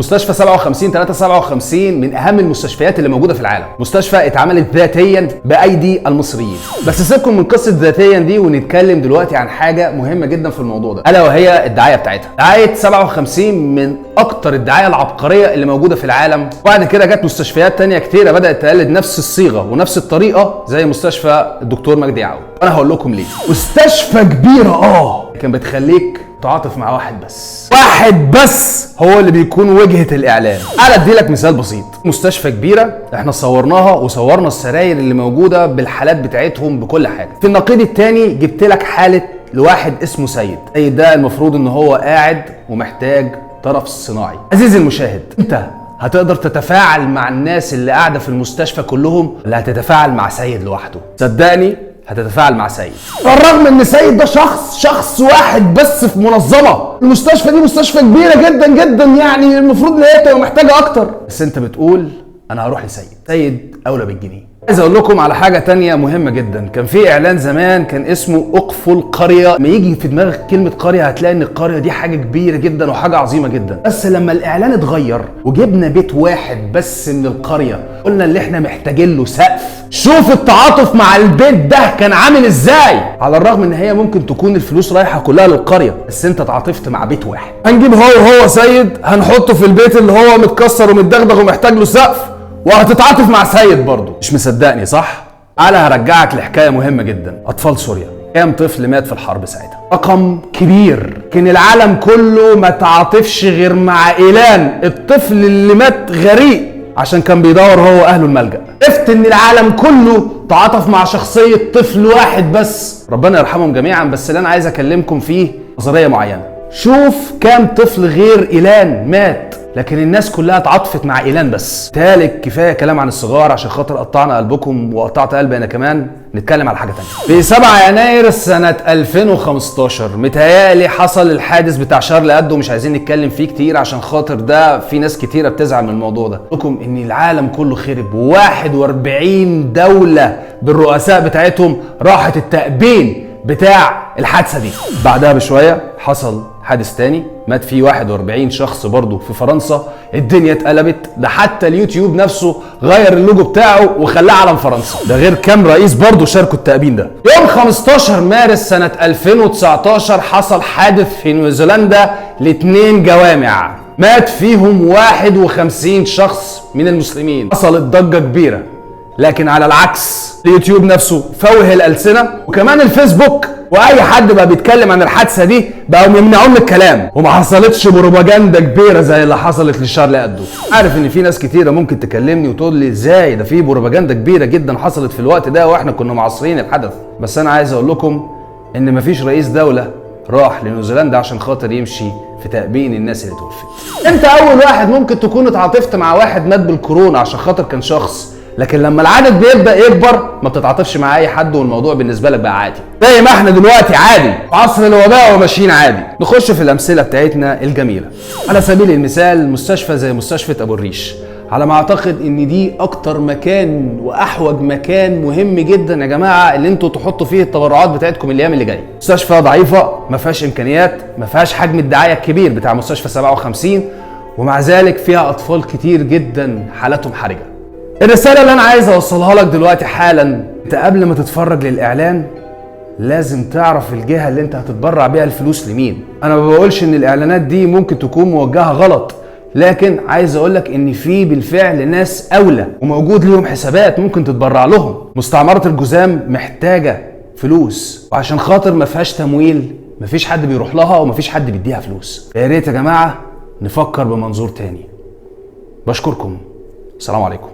مستشفى 357 من اهم المستشفيات اللي موجوده في العالم. مستشفى اتعملت ذاتيا بايدي المصريين. بس سيبكم من قصه ذاتيا دي ونتكلم دلوقتي عن حاجه مهمه جدا في الموضوع ده، الا وهي الدعايه بتاعتها. دعايه 57 من اكتر الدعايه العبقريه اللي موجوده في العالم. وبعد كده جت مستشفيات تانية كتيره بدات تقلد نفس الصيغه ونفس الطريقه زي مستشفى الدكتور مجدي يعقوب. انا هقول لكم ليه. مستشفى كبيره لكن بتخليك تعاطف مع واحد بس هو اللي بيكون وجهة الإعلان. أنا أديلك مثال بسيط. مستشفى كبيرة احنا صورناها وصورنا السراير اللي موجودة بالحالات بتاعتهم بكل حاجة. في النقيض التاني جبت لك حالة لواحد اسمه سيد. سيد ده المفروض ان هو قاعد ومحتاج طرف صناعي. عزيزي المشاهد، انت هتقدر تتفاعل مع الناس اللي قاعدة في المستشفى كلهم ولا هتتفاعل مع سيد لوحده؟ صدقني هتتفاعل مع سيد، بالرغم ان سيد ده شخص واحد بس في منظمه. المستشفى دي مستشفى كبيره جدا جدا، يعني المفروض ان هي تبقى محتاجه اكتر، بس انت بتقول انا هروح لسيد. سيد اولى بالجنيه. عايز اقول لكم على حاجه تانية مهمه جدا. كان في اعلان زمان كان اسمه اقفل قريه. لما يجي في دماغك كلمه قريه هتلاقي ان القريه دي حاجه كبيره جدا وحاجه عظيمه جدا. بس لما الاعلان اتغير وجبنا بيت واحد بس من القريه قلنا اللي احنا محتاجين له سقف. شوف التعاطف مع البيت ده كان عامل ازاي. على الرغم ان هي ممكن تكون الفلوس رايحه كلها للقريه، بس انت تعاطفت مع بيت واحد. هنجيب هو سيد هنحطه في البيت اللي هو متكسر ومتدغدغ ومحتاج له سقف، وهتتعاطف مع سيد برضه. مش مصدقني صح؟ انا هرجعك لحكايه مهمه جدا. اطفال سوريا، كام طفل مات في الحرب ساعتها؟ رقم كبير. كان العالم كله ما تعاطفش غير مع ايلان، الطفل اللي مات غريق عشان كان بيدور هو واهله الملجأ. عرفت ان العالم كله تعاطف مع شخصيه طفل واحد بس، ربنا يرحمهم جميعا. بس اللي انا عايز اكلمكم فيه نظريه معينه. شوف كام طفل غير ايلان مات، لكن الناس كلها اتعاطفت مع ايلان بس. تالك كفايه كلام عن الصغار عشان خاطر قطعنا قلبكم وقطعت قلبي انا كمان. نتكلم على حاجه تانية. في 7 يناير سنه 2015 متهيألي حصل الحادث بتاع شارل ابدو. مش عايزين نتكلم فيه كتير عشان خاطر ده في ناس كتيره بتزعل من الموضوع ده. لكم ان العالم كله خرب، 41 دوله بالرؤساء بتاعتهم راحت التأبين بتاع الحادثه دي. بعدها بشويه حصل حادث تاني مات فيه 41 شخص برضه في فرنسا. الدنيا اتقلبت، ده حتى اليوتيوب نفسه غير اللوجو بتاعه وخلاه علم فرنسا. ده غير كام رئيس برضه شاركوا التأبين ده. يوم 15 مارس سنة 2019 حصل حادث في نيوزيلندا ل2 جوامع مات فيهم 51 شخص من المسلمين. حصلت ضجة كبيرة، لكن على العكس اليوتيوب نفسه فوه الألسنة وكمان الفيسبوك واي حد بقى بيتكلم عن الحادثه دي بقوا يمنعون الكلام، وما حصلتش بروباجندا كبيره زي اللي حصلت لشارل ابدو. عارف ان في ناس كتيره ممكن تكلمني وتقول لي ازاي ده في بروباجندا كبيره جدا حصلت في الوقت ده واحنا كنا معاصرين الحدث. بس انا عايز اقول لكم ان مفيش رئيس دوله راح لنيوزيلندا عشان خاطر يمشي في تأبين الناس اللي توفت. انت اول واحد ممكن تكون اتعاطفت مع واحد مات بالكورونا عشان خاطر كان شخص، لكن لما العدد بيبدأ يكبر ما بتتعاطفش مع اي حد والموضوع بالنسبه لك بقى عادي. زي ما احنا دلوقتي عادي في عصر الوباء وماشيين عادي. نخش في الامثله بتاعتنا الجميله. على سبيل المثال مستشفى زي مستشفى ابو الريش، على ما اعتقد ان دي اكتر مكان واحوج مكان مهم جدا يا جماعه اللي انتوا تحطوا فيه التبرعات بتاعتكم الايام اللي جايه. مستشفى ضعيفه ما فيهاش امكانيات، ما فيهاش حجم الدعايه الكبير بتاع مستشفى 57، ومع ذلك فيها اطفال كتير جدا حالاتهم حرجه. الرسالة اللي أنا عايز أوصلها لك دلوقتي حالا، أنت قبل ما تتفرج للإعلان لازم تعرف الجهة اللي أنت هتتبرع بيها الفلوس لمين. أنا ما بقولش إن الإعلانات دي ممكن تكون موجهة غلط، لكن عايز أقولك إن في بالفعل ناس أولى وموجود ليهم حسابات ممكن تتبرع لهم. مستعمرة الجذام محتاجة فلوس، وعشان خاطر ما فيهاش تمويل مفيش حد بيروح لها ومفيش حد بيديها فلوس. يا ريت يا جماعة نفكر بمنظور تاني. بشكركم. السلام عليكم.